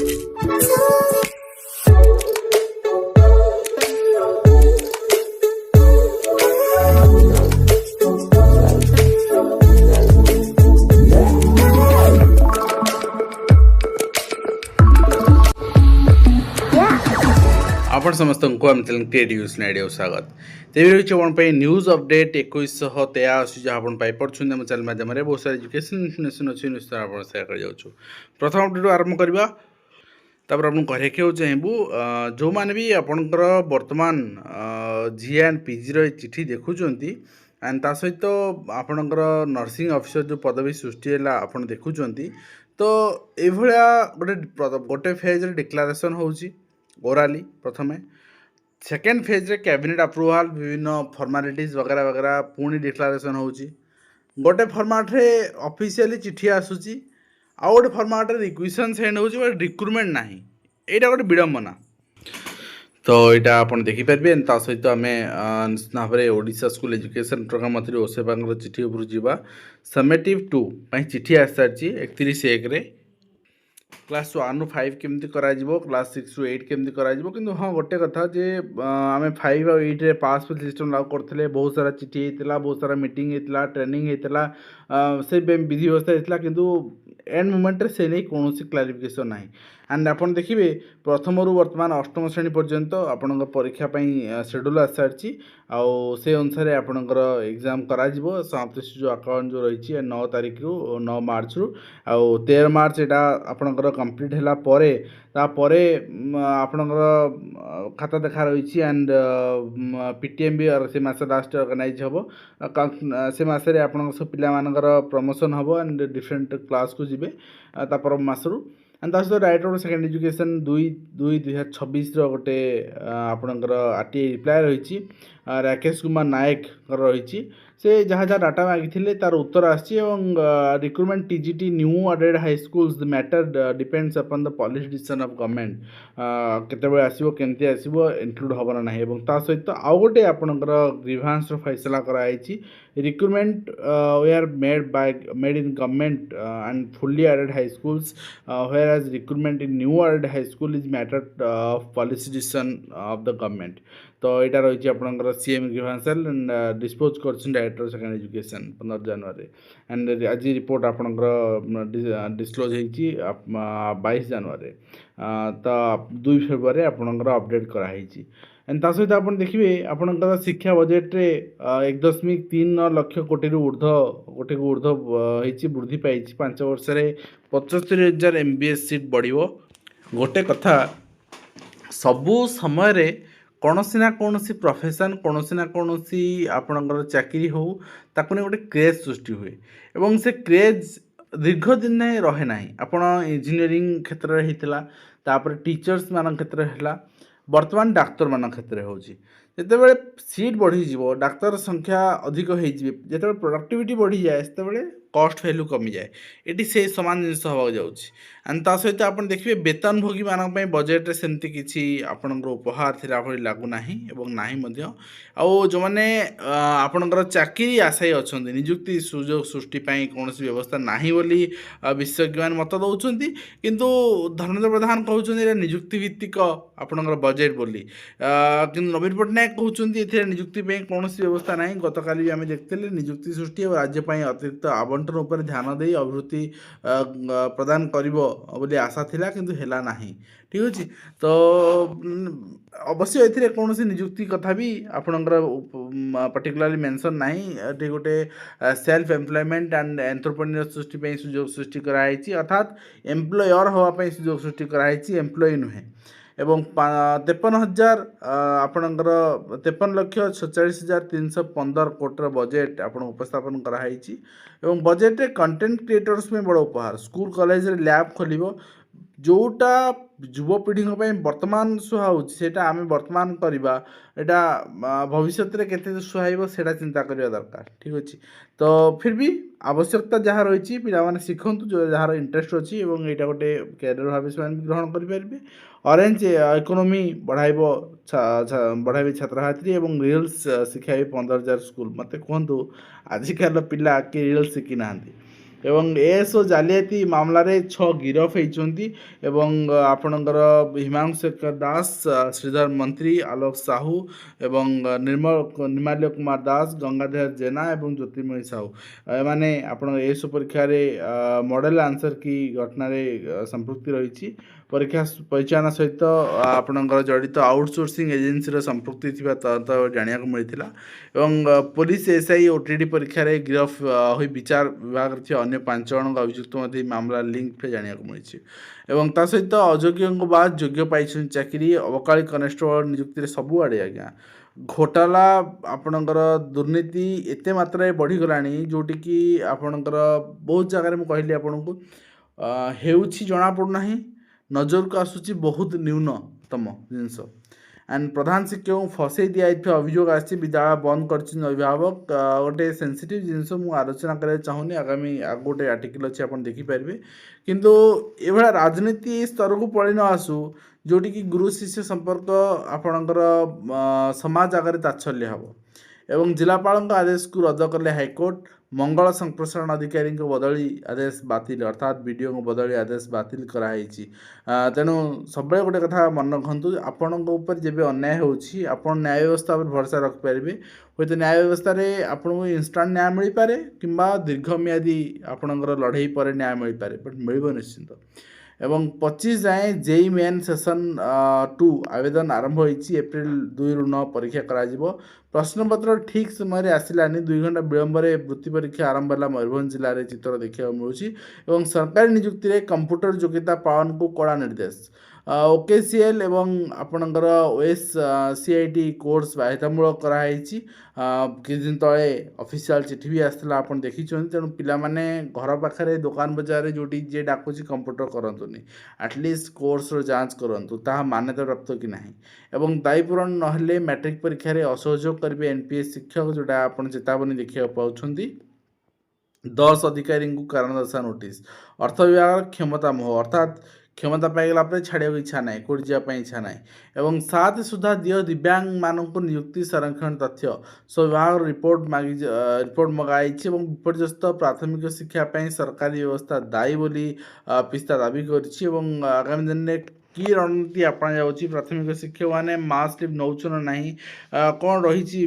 आपण समस्त को आम क्रिएट न्यूज नाइडियो स्वागत तेज रही अपन न्यूज अपडेट 2183 जहाँ आप पाइपे आम चैनल माध्यम बहुत सारा एजुकेशन इनफर्मेशन अच्छी न्यूज आप सेयार कर प्रथम अपडेट आरंभ करवा तापर आपको कहू चाहबू जो मैंने भी आपणकर बर्तमान जी एंड पीजी चिठी देखुं एंड ता सहित आपणकर नर्सिंग ऑफिसर जो पदवी सृष्टि है आप देखुं तो ये गोटे गोटे फेज डिक्लारेशन होची ओराली प्रथमे सेकेंड फेज रे कैबिनेट अप्रूवाल विभिन्न फॉर्मालिटीज वगैरह वगैरह पुणी डिक्लारेशन होची गोटे फॉर्मेट रे ऑफिशियली चिठी आसुची आ गोटे फॉर्मेट रे रिक्वेशन सेंड होची बट रिक्रुटमेंट नाही एटा गोटे विडंबना तो यहाँ आप देखिपारे ता सहित आम निश्चित भाव में ओडिशा स्कूल एजुकेशन प्रोग्राम मंत्री ओसेबांग चिठी उपर जावा समेटिव 2 चिठी आसी सारी 31/1 क्लास 1 ରୁ 5 केमती करा क्लास 6 ରୁ 8 केमती करा किंतु हाँ गोटे कथा जे आम 5 और 8 रे पास फेल सिस्टम लागू करते बहुत सारा चिठी होता बहुत सारा मीटिंग होता ट्रेनिंग होता से विधि व्यवस्था होता किंतु एंड मोमेंट से नहीं कौन क्लारिफिकेशन ना एंड आप देखिए प्रथम रु वर्तमान अष्टम श्रेणी पर्यंत आपण परीक्षा शेड्यूल आसी सारी से अनुसार आपणकर एग्जाम करा समाप्ति जो अकाउंट जो रही 9 तारिख रु 9 मार्च रु 13 मार्च यहाँ आपणकर कंप्लीट है तापरे आपणकर खाता देखा रही एंड पीटीएम भी से मास लास्ट ऑर्गेनाइज हम से मसरे आप पिला प्रमोशन हम एंड डिफरेंट क्लास को जीवे तापर मसरू एंड ता सहित डायरेक्टर ऑफ सेकेंडरी एजुकेशन 2/2026 गोटे आपणकर आरटीआई रिप्लाय रही राकेश कुमार नायक रही से जहाँ जहाँ डाटा मागिले तार उत्तर आसी recruitment TGT new aided high schools the matter depends upon the policy decision of government केतबे आसीबो केमती आसीबो इंक्लूड होबना नाही एवं ता सहित आउ गोटे आपणकर ग्रीवांस फैसला कराई recruitment were made in government and fully aided high schools whereas recruitment in new added high school is matter of policy decision of the government तो यहाँ रही आपंकर सीएम ग्रीवांसल एंड डिस्पोज कर director secondary education 15 January and आज report आपंकर disclose होती 22 जनवरी तो 2 February आपंकर अपडेट कराई एंड ता सहित आप देखिए आपंकर शिक्षा बजेट रे 1.39 लाख कोटी ऊर्ध गोटे ऊर्ध वृद्धि पाई 5 वर्ष 75,000 MBS सीट बढ़ो गोटे कथा सबू समय कौन ना कौन प्रोफेशन कौन ना कौन आपणकर चाकरी हो ताकू गोटे क्रेज सृष्टि हुए एवं से क्रेज दीर्घ दिन रहे ना आपण इंजीनियरिंग क्षेत्र में होता तापर टीचर्स मान क्षेत्र है वर्तमान डाक्तर मान क्षेत्र होती जितेबाला सीट बढ़ी डाक्तर संख्या अधिक होते प्रोडक्टिविटी बढ़ी जाए से कॉस्ट वैल्यू कमी जाए ये से सामान जिन हाँ जाऊँगी एंड ता सहित आप देखिए वेतन भोगी मान बजेट रे सेमती किसी आपणकर उपहार थिला भली लागुना आउ जो मैंने आपणकर चाकरी आशायी अच्छा निजुक्ति सुजोग सृष्टि कौन व्यवस्था ना बोली विशेषज्ञ मत दौरान किंतु धर्मेंद्र प्रधान कहते निजुक्ति भित्तिक आपणकर बजेट बोली कि नवीन पट्टनायक कहते निजुक्ति कौन व्यवस्था ना गत काली आम देखते निजुक्ति सृष्टि और राज्य अतिरिक्त आवंटन उपर ध्यान दे अभिवृद्धि प्रदान करिवो बोली आशा थिला किंतु हेला नाही ठीक अछि तो अवश्य एथिरे कौन निजुक्ति कथा भी आपणकर पर्टिकुलरली मेंशन नाही एठी गोटे सेल्फ एम्प्लॉयमेंट एंड एंटरप्रेन्योर सृष्टि सुजोग सृष्टि कराई अर्थात एम्प्लॉयर होगा सुजोग सृष्टि कराई एम्प्लॉय नुहे एवं 53,000 आपणकर 53,46,315 कोटी बजेट आप उपस्थापन कराई एवं बजेट कंटेंट क्रिएटर्स में बड़ उपहार स्कूल कॉलेज रे लैब खोलिबो जोटा युवपीढ़ी वर्तमान सुहाऊटा आम वर्तमान करवा यहाँ भविष्य में केते सुहाइब से चिंता करवा दरकार ठीक अच्छे तो फिर भी आवश्यकता जहाँ रही पाने शिखु जो जार इंटरेस्ट अच्छी यहाँ गोटे कैरियर भाव से ग्रहण करेंगे ऑरेंज इकोनॉमी बढ़ाइबे छात्र छात्री और रिल्स शिखाइबे 15,000 स्कूल मत कहतु आजिकल पिला कि रिल्स शिखी ना ଏବଂ ଏଏସ୍ଓ ଜାଲିଆତି ମାମଲାରେ 6 ଗିରଫ ହୋଇଛନ୍ତି ଏବଂ ଆପଣଙ୍କର ହିମାଂଶୁ ଶେଖର ଦାସ, ଶ୍ରୀଧର ମନ୍ତ୍ରୀ, ଆଲୋକ ସାହୁ ଏବଂ ନିର୍ମାଲ୍ୟ କୁମାର ଦାସ, ଗଙ୍ଗାଧର ଜେନା ଏବଂ ଜ୍ୟୋତିର୍ମୟୀ ସାହୁ ଏମାନେ ଆପଣଙ୍କ ଏଏସ୍ଓ ପରୀକ୍ଷାରେ ମଡ଼େଲ ଆନ୍ସର କି ଘଟଣାରେ ସମ୍ପୃକ୍ତି ରହିଛି। ପରୀକ୍ଷା ପରିଚାଳନା ସହିତ ଆପଣଙ୍କର ଜଡ଼ିତ ଆଉଟସୋର୍ସିଂ ଏଜେନ୍ସିର ସମ୍ପୃକ୍ତି ଥିବା ତଦନ୍ତ ଜାଣିବାକୁ ମିଳିଥିଲା ଏବଂ ପୋଲିସ ଏସ୍ଆଇ ଓଟିଡି ପରୀକ୍ଷାରେ ଗିରଫ ହୋଇ ବିଚାର ବିଭାଗରେ ଥିବା ଅନ୍ୟ 5 ଜଣଙ୍କ ଅଭିଯୁକ୍ତ ମଧ୍ୟ ଏହି ମାମଲା ଲିଙ୍କ ଜାଣିବାକୁ ମିଳିଛି ଏବଂ ତା ସହିତ ଅଯୋଗ୍ୟଙ୍କ ବାଦ ଯୋଗ୍ୟ ପାଇଛନ୍ତି ଚାକିରି। ଅବକାଳୀ କନେଷ୍ଟବଳ ନିଯୁକ୍ତିରେ ସବୁଆଡ଼େ ଆଜ୍ଞା ଘୋଟାଲା ଆପଣଙ୍କର ଦୁର୍ନୀତି ଏତେ ମାତ୍ରାରେ ବଢ଼ିଗଲାଣି ଯେଉଁଠିକି ଆପଣଙ୍କର ବହୁତ ଜାଗାରେ ମୁଁ କହିଲି ଆପଣଙ୍କୁ ହେଉଛି ଜଣାପଡ଼ୁନାହିଁ, ନଜରକୁ ଆସୁଛି ବହୁତ ନ୍ୟୁନତମ ଜିନିଷ। ଆଣ୍ଡ ପ୍ରଧାନ ଶିକ୍ଷକଙ୍କୁ ଫସେଇ ଦିଆଯାଇଥିବା ଅଭିଯୋଗ ଆସିଛି, ବିଦ୍ୟାଳୟ ବନ୍ଦ କରିଛନ୍ତି ଅଭିଭାବକ। ଗୋଟେ ସେନ୍ସିଟିଭ୍ ଜିନିଷ ମୁଁ ଆଲୋଚନା କରିବାକୁ ଚାହୁଁନି, ଆଗାମୀ ଆଗକୁ ଗୋଟେ ଆର୍ଟିକଲ୍ ଅଛି ଆପଣ ଦେଖିପାରିବେ। କିନ୍ତୁ ଏଭଳିଆ ରାଜନୀତି ସ୍ତରକୁ ପଳେଇ ନ ଆସୁ ଯେଉଁଠିକି ଗୁରୁ ଶିଷ୍ୟ ସମ୍ପର୍କ ଆପଣଙ୍କର ସମାଜ ଆଗରେ ତାତ୍ସଲ୍ୟ ହେବ ଏବଂ ଜିଲ୍ଲାପାଳଙ୍କ ଆଦେଶକୁ ରଦ୍ଦ କଲେ ହାଇକୋର୍ଟ। ମଙ୍ଗଳ ସମ୍ପ୍ରସାରଣ ଅଧିକାରୀଙ୍କ ବଦଳି ଆଦେଶ ବାତିଲ, ଅର୍ଥାତ୍ ବିଡ଼ିଓଙ୍କ ବଦଳି ଆଦେଶ ବାତିଲ କରାଯାଇଛି। ତେଣୁ ସବୁବେଳେ ଗୋଟେ କଥା ମନେ ରଖନ୍ତୁ, ଆପଣଙ୍କ ଉପରେ ଯେବେ ଅନ୍ୟାୟ ହେଉଛି ଆପଣ ନ୍ୟାୟ ବ୍ୟବସ୍ଥା ଉପରେ ଭରସା ରଖିପାରିବେ। ହୁଏତ ନ୍ୟାୟ ବ୍ୟବସ୍ଥାରେ ଆପଣଙ୍କୁ ଇନଷ୍ଟାଣ୍ଟ ନ୍ୟାୟ ମିଳିପାରେ କିମ୍ବା ଦୀର୍ଘମିଆଦୀ ଆପଣଙ୍କର ଲଢ଼େଇ ପରେ ନ୍ୟାୟ ମିଳିପାରେ, ବଟ୍ ମିଳିବ ନିଶ୍ଚିନ୍ତ। ଏବଂ 25 ଯାଏଁ ଜେଇ ମେନ୍ ସେସନ୍ 2 ଆବେଦନ ଆରମ୍ଭ ହୋଇଛି। ଏପ୍ରିଲ 2ରୁ 9 ପରୀକ୍ଷା କରାଯିବ। ପ୍ରଶ୍ନପତ୍ର ଠିକ୍ ସମୟରେ ଆସିଲାନି, 2 ଘଣ୍ଟା ବିଳମ୍ବରେ ବୃତ୍ତି ପରୀକ୍ଷା ଆରମ୍ଭ ହେଲା ମୟୂରଭଞ୍ଜ ଜିଲ୍ଲାରେ ଚିତ୍ର ଦେଖିବାକୁ ମିଳୁଛି ଏବଂ ସରକାରୀ ନିଯୁକ୍ତିରେ କମ୍ପ୍ୟୁଟର ଯୋଗ୍ୟତା ପାଳନକୁ କଡ଼ା ନିର୍ଦ୍ଦେଶ। ଓକେସିଏଲ୍ ଏବଂ ଆପଣଙ୍କର OSCIT କୋର୍ସ ବାଧ୍ୟତାମୂଳକ କରାଯାଇଛି। କିଛି ଦିନ ତଳେ ଅଫିସିଆଲ ଚିଠି ବି ଆସିଥିଲା, ଆପଣ ଦେଖିଛନ୍ତି। ତେଣୁ ପିଲାମାନେ ଘର ପାଖରେ ଦୋକାନ ବଜାରରେ ଯେଉଁଠି ଯିଏ ଡାକୁଛି କମ୍ପ୍ୟୁଟର କରନ୍ତୁନି, ଆଟଲିଷ୍ଟ କୋର୍ସର ଯାଞ୍ଚ କରନ୍ତୁ ତାହା ମାନ୍ୟତାପ୍ରାପ୍ତ କି ନାହିଁ। ଏବଂ ଦାୟୀ ପୂରଣ ନହେଲେ ମ୍ୟାଟ୍ରିକ୍ ପରୀକ୍ଷାରେ ଅସହଯୋଗ କରିବେ NPS ଶିକ୍ଷକ, ଯେଉଁଟା ଆପଣ ଚେତାବନୀ ଦେଖିବାକୁ ପାଉଛନ୍ତି। 10 ଅଧିକାରୀଙ୍କୁ କାରଣ ଦର୍ଶାଅ ନୋଟିସ୍। ଅର୍ଥ ବିଭାଗର କ୍ଷମତା ମୋହ, ଅର୍ଥାତ୍ କ୍ଷମତା ପାଇଗଲା ପରେ ଛାଡ଼ିବାକୁ ଇଚ୍ଛା ନାହିଁ, କେଉଁଠି ଯିବା ପାଇଁ ଇଚ୍ଛା ନାହିଁ। ଏବଂ 7 ସୁଦ୍ଧା ଦିଅ ଦିବ୍ୟାଙ୍ଗମାନଙ୍କୁ ନିଯୁକ୍ତି ସଂରକ୍ଷଣ ତଥ୍ୟ। ବିଭାଗର ରିପୋର୍ଟ ମଗାଯାଇଛି ଏବଂ ବିପର୍ଯ୍ୟସ୍ତ ପ୍ରାଥମିକ ଶିକ୍ଷା ପାଇଁ ସରକାରୀ ବ୍ୟବସ୍ଥା ଦାୟୀ ବୋଲି ପିସ୍ତା ଦାବି କରିଛି ଏବଂ ଆଗାମୀ ଦିନରେ କି ରଣନୀତି ଆପଣାଯାଉଛି, ପ୍ରାଥମିକ ଶିକ୍ଷକମାନେ ମାସ୍ ଲିଭ୍ ନେଉଛୁ ନା ନାହିଁ, କ'ଣ ରହିଛି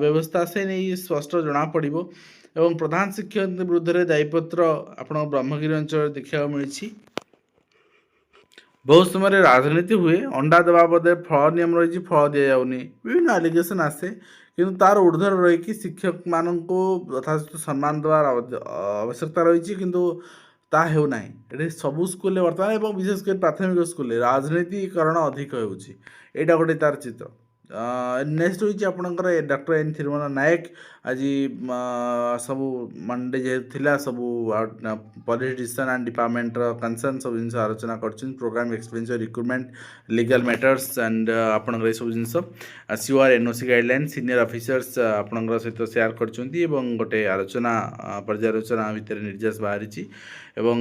ବ୍ୟବସ୍ଥା, ସେ ନେଇ ସ୍ପଷ୍ଟ ଜଣାପଡ଼ିବ। ଏବଂ ପ୍ରଧାନ ଶିକ୍ଷକଙ୍କ ବିରୁଦ୍ଧରେ ଦାୟୀପତ୍ର ଆପଣଙ୍କ ବ୍ରହ୍ମଗିରି ଅଞ୍ଚଳରେ ଦେଖିବାକୁ ମିଳିଛି। ବହୁତ ସମୟରେ ରାଜନୀତି ହୁଏ, ଅଣ୍ଡା ଦେବା ବଦଳରେ ଫଳ ନିୟମ ରହିଛି, ଫଳ ଦିଆଯାଉନି, ବିଭିନ୍ନ ଆଲିଗେସନ୍ ଆସେ। କିନ୍ତୁ ତାର ଉର୍ଦ୍ଧ୍ୱରେ ରହିକି ଶିକ୍ଷକମାନଙ୍କୁ ଯଥାଯଥ ସମ୍ମାନ ଦେବାର ଆବଶ୍ୟକତା ରହିଛି, କିନ୍ତୁ ତାହା ହେଉନାହିଁ। ଏଠି ସବୁ ସ୍କୁଲରେ ବର୍ତ୍ତମାନ ଏବଂ ବିଶେଷ କରି ପ୍ରାଥମିକ ସ୍କୁଲରେ ରାଜନୀତିକରଣ ଅଧିକ ହେଉଛି, ଏଇଟା ଗୋଟେ ତାର ଚିତ୍ର। ନେକ୍ସଟ ହେଉଛି ଆପଣଙ୍କର ଡକ୍ଟର ଏନ୍ ଥିରୁମଲ ନାୟକ। ଆଜି ସବୁ ମଣ୍ଡେ ଯେହେତୁ ଥିଲା, ସବୁ ପଲିଟିସିଆନ୍ ଆଣ୍ଡ ଡିପାର୍ଟମେଣ୍ଟର କନସର୍ନ ସବୁ ଜିନିଷ ଆଲୋଚନା କରିଛନ୍ତି। Programme expensive recruitment, legal matters and ଆପଣଙ୍କର ଏସବୁ ଜିନିଷ। COR NOC guideline senior officers ଆପଣଙ୍କର ସହିତ ସେୟାର କରିଛନ୍ତି ଏବଂ ଗୋଟେ ଆଲୋଚନା ପର୍ଯ୍ୟାଲୋଚନା ଭିତରେ ନିର୍ଦ୍ଦେଶ ବାହାରିଛି ଏବଂ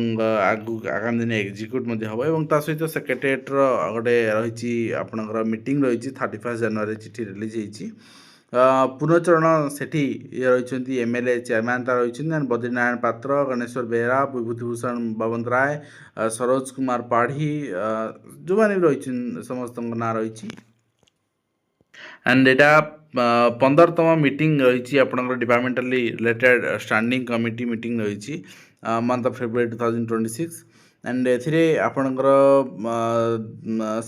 ଆଗକୁ ଆଗାମୀ ଦିନେ ଏକ୍ଜିକ୍ୟୁଟ୍ ମଧ୍ୟ ହେବ। ଏବଂ ତା ସହିତ ସେକ୍ରେଟେରିଏଟ୍ର ଗୋଟେ ରହିଛି ଆପଣଙ୍କର ମିଟିଂ ରହିଛି, 31 ଜାନୁଆରୀ ଚିଠି ରିଲିଜ୍ ହେଇଛି। ପୁନଃଚରଣ ସେଠି ରହିଛନ୍ତି MLA ଚେୟାରମ୍ୟାନ୍ ତାର ରହିଛନ୍ତି ବଦ୍ରିନାରାୟଣ ପାତ୍ର, ଗଣେଶ୍ୱର ବେହେରା, ବିଭୂତିଭୂଷଣ ବବନ୍ତ ରାୟ, ସରୋଜ କୁମାର ପାଢ଼ୀ, ଯେଉଁମାନେ ବି ରହିଛନ୍ତି ସମସ୍ତଙ୍କ ନାଁ ରହିଛି। ଆଣ୍ଡ ଏଇଟା 15ତମ ମିଟିଂ ରହିଛି ଆପଣଙ୍କର departmentally related standing committee meeting ରହିଛି ମନ୍ଥ ଅଫ୍ ଫେବୃଆରୀ 2026। ଆଣ୍ଡ ଏଥିରେ ଆପଣଙ୍କର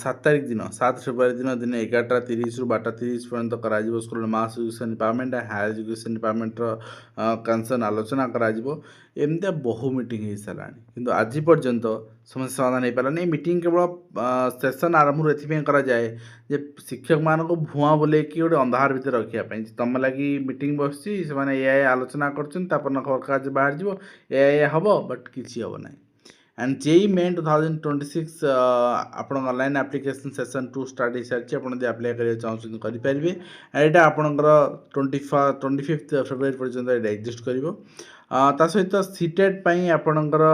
7 ତାରିଖ ଦିନ, 7 ଫେବୃଆରୀ ଦିନ 11:30ରୁ 12:30 ପର୍ଯ୍ୟନ୍ତ କରାଯିବ school mass education department higher education ଡିପାର୍ଟମେଣ୍ଟର କନସର୍ନ ଆଲୋଚନା କରାଯିବ। ଏମିତିଆ ବହୁ ମିଟିଂ ହେଇସାରିଲାଣି, କିନ୍ତୁ ଆଜି ପର୍ଯ୍ୟନ୍ତ ସମସ୍ୟା ସମାଧାନ ହେଇପାରିଲାନି। ଏ ମିଟିଂ କେବଳ ସେସନ୍ ଆରମ୍ଭରୁ ଏଥିପାଇଁ କରାଯାଏ ଯେ ଶିକ୍ଷକମାନଙ୍କୁ ଭୁଆଁ ବୁଲେଇକି ଗୋଟେ ଅନ୍ଧାର ଭିତରେ ରଖିବା ପାଇଁ, ତୁମ ଲାଗି ମିଟିଂ ବସିଛି, ସେମାନେ ଏଇଆ ଆଲୋଚନା କରୁଛନ୍ତି, ତାପରେ ଖବରକାଗଜ ବାହାରିଯିବ, ଏଇଆ ହେବ, ବଟ୍ କିଛି ହେବ ନାହିଁ। ଆଣ୍ଡ JEE Main 2026 ଆପଣଙ୍କ ଅନଲାଇନ୍ ଆପ୍ଲିକେସନ୍ ସେସନ୍ 2 ଷ୍ଟାର୍ଟ ହେଇସାରିଛି। ଆପଣ ଯଦି ଆପ୍ଲାଏ କରିବାକୁ ଚାହୁଁଛନ୍ତି କରିପାରିବେ। ଏଇଟା ଆପଣଙ୍କର 25 ଫେବୃଆରୀ ପର୍ଯ୍ୟନ୍ତ ଏଇଟା ଏକ୍ଜିଷ୍ଟ କରିବ। ତା ସହିତ CTET ପାଇଁ ଆପଣଙ୍କର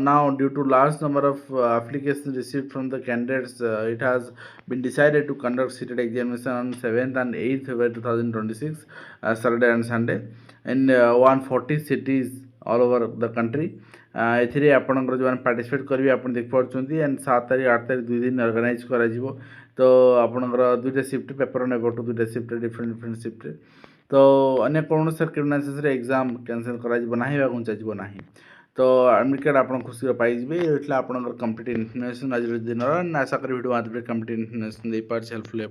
now due to large number of application receive from the candidates eat has been decided to conduct CTET examination on 7th and 8th February 2026 Saturday and Sunday in 140 cities all over the country. एथिरे आपणकर जो participate करेंगे आप देखिपुंट and 7 तारीख 8 तारीख 2 दिन organise करा तो आपणकर 2टा शिफ्ट पेपर नेबटू 2टा शिफ्ट डिफरेंट डिफरेंट शिफ्ट तो अन्य कौन सर्कमस्टांसेस एग्जाम कैंसल कर चाहिए ना तो एडमिट कार्ड आप खुशी पाइबे ये आपंकर कंप्लीट इनफर्मेशन आज दिन आशा करी वीडियो कम्प्लीट इनफर्मेशन दे पार्छ हेल्पफुल आप।